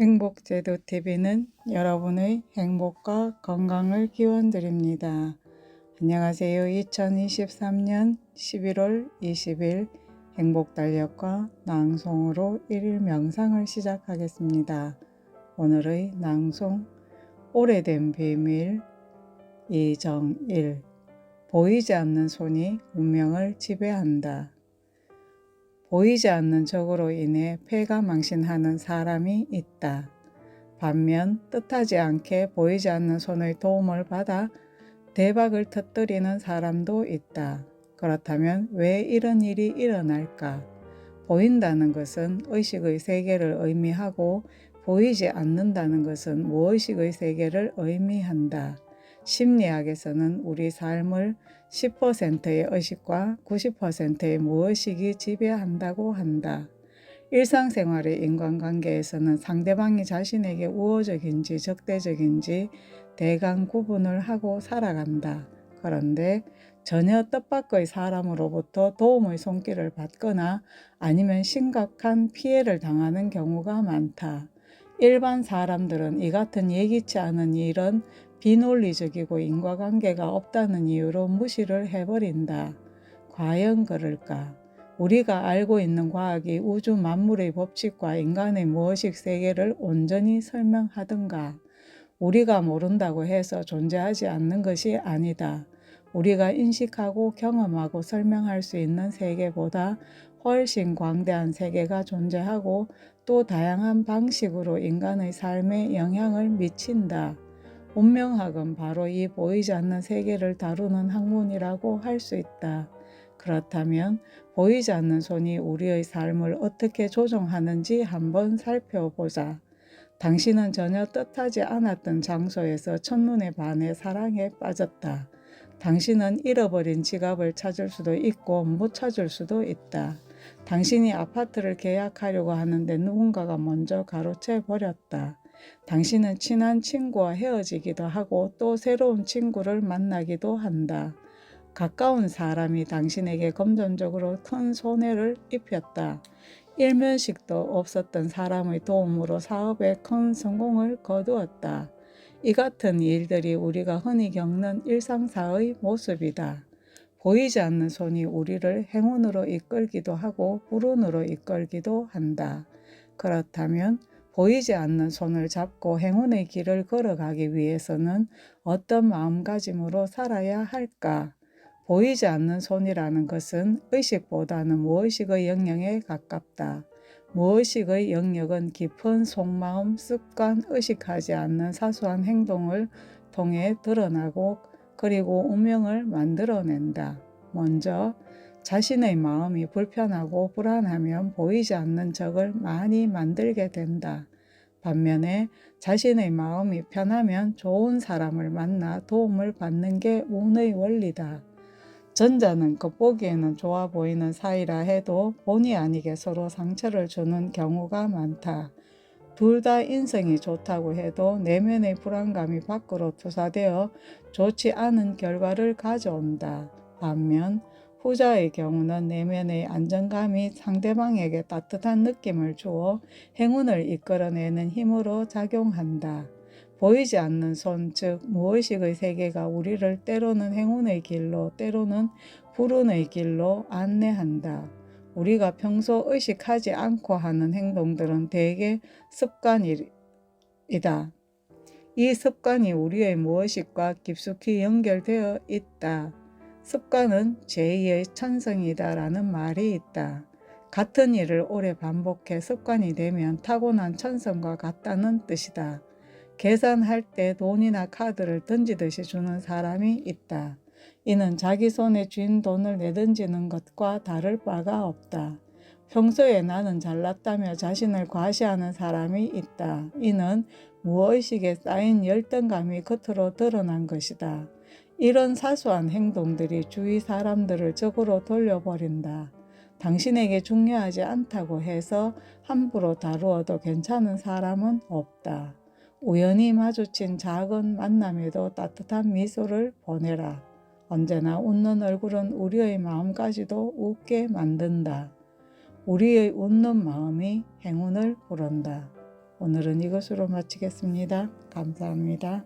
행복제도TV는 여러분의 행복과 건강을 기원드립니다. 안녕하세요. 2023년 11월 20일 행복달력과 낭송으로 1일 명상을 시작하겠습니다. 오늘의 낭송 오래된 비밀 이정일 보이지 않는 손이 운명을 지배한다. 보이지 않는 적으로 인해 폐가망신하는 사람이 있다. 반면 뜻하지 않게 보이지 않는 손의 도움을 받아 대박을 터뜨리는 사람도 있다. 그렇다면 왜 이런 일이 일어날까? 보인다는 것은 의식의 세계를 의미하고 보이지 않는다는 것은 무의식의 세계를 의미한다. 심리학에서는 우리 삶을 10%의 의식과 90%의 무의식이 지배한다고 한다. 일상생활의 인간관계에서는 상대방이 자신에게 우호적인지 적대적인지 대강 구분을 하고 살아간다. 그런데 전혀 뜻밖의 사람으로부터 도움의 손길을 받거나 아니면 심각한 피해를 당하는 경우가 많다. 일반 사람들은 이 같은 예기치 않은 일은 비논리적이고 인과관계가 없다는 이유로 무시를 해버린다. 과연 그럴까? 우리가 알고 있는 과학이 우주 만물의 법칙과 인간의 무의식 세계를 온전히 설명하던가? 우리가 모른다고 해서 존재하지 않는 것이 아니다. 우리가 인식하고 경험하고 설명할 수 있는 세계보다 훨씬 광대한 세계가 존재하고 또 다양한 방식으로 인간의 삶에 영향을 미친다. 운명학은 바로 이 보이지 않는 세계를 다루는 학문이라고 할 수 있다. 그렇다면 보이지 않는 손이 우리의 삶을 어떻게 조종하는지 한번 살펴보자. 당신은 전혀 뜻하지 않았던 장소에서 첫눈에 반해 사랑에 빠졌다. 당신은 잃어버린 지갑을 찾을 수도 있고 못 찾을 수도 있다. 당신이 아파트를 계약하려고 하는데 누군가가 먼저 가로채 버렸다. 당신은 친한 친구와 헤어지기도 하고 또 새로운 친구를 만나기도 한다. 가까운 사람이 당신에게 금전적으로 큰 손해를 입혔다. 일면식도 없었던 사람의 도움으로 사업에 큰 성공을 거두었다. 이 같은 일들이 우리가 흔히 겪는 일상사의 모습이다. 보이지 않는 손이 우리를 행운으로 이끌기도 하고 불운으로 이끌기도 한다. 그렇다면 보이지 않는 손을 잡고 행운의 길을 걸어가기 위해서는 어떤 마음가짐으로 살아야 할까? 보이지 않는 손이라는 것은 의식보다는 무의식의 영역에 가깝다. 무의식의 영역은 깊은 속마음, 습관, 의식하지 않는 사소한 행동을 통해 드러나고 그리고 운명을 만들어낸다. 먼저 자신의 마음이 불편하고 불안하면 보이지 않는 적을 많이 만들게 된다. 반면에 자신의 마음이 편하면 좋은 사람을 만나 도움을 받는 게 운의 원리다. 전자는 겉보기에는 좋아 보이는 사이라 해도 본의 아니게 서로 상처를 주는 경우가 많다. 둘 다 인성이 좋다고 해도 내면의 불안감이 밖으로 투사되어 좋지 않은 결과를 가져온다. 반면 후자의 경우는 내면의 안정감이 상대방에게 따뜻한 느낌을 주어 행운을 이끌어내는 힘으로 작용한다. 보이지 않는 손, 즉 무의식의 세계가 우리를 때로는 행운의 길로 때로는 불운의 길로 안내한다. 우리가 평소 의식하지 않고 하는 행동들은 대개 습관이다. 이 습관이 우리의 무의식과 깊숙이 연결되어 있다. 습관은 제2의 천성이다라는 말이 있다. 같은 일을 오래 반복해 습관이 되면 타고난 천성과 같다는 뜻이다. 계산할 때 돈이나 카드를 던지듯이 주는 사람이 있다. 이는 자기 손에 쥔 돈을 내던지는 것과 다를 바가 없다. 평소에 나는 잘났다며 자신을 과시하는 사람이 있다. 이는 무의식에 쌓인 열등감이 겉으로 드러난 것이다. 이런 사소한 행동들이 주위 사람들을 적으로 돌려버린다. 당신에게 중요하지 않다고 해서 함부로 다루어도 괜찮은 사람은 없다. 우연히 마주친 작은 만남에도 따뜻한 미소를 보내라. 언제나 웃는 얼굴은 우리의 마음까지도 웃게 만든다. 우리의 웃는 마음이 행운을 부른다. 오늘은 이것으로 마치겠습니다. 감사합니다.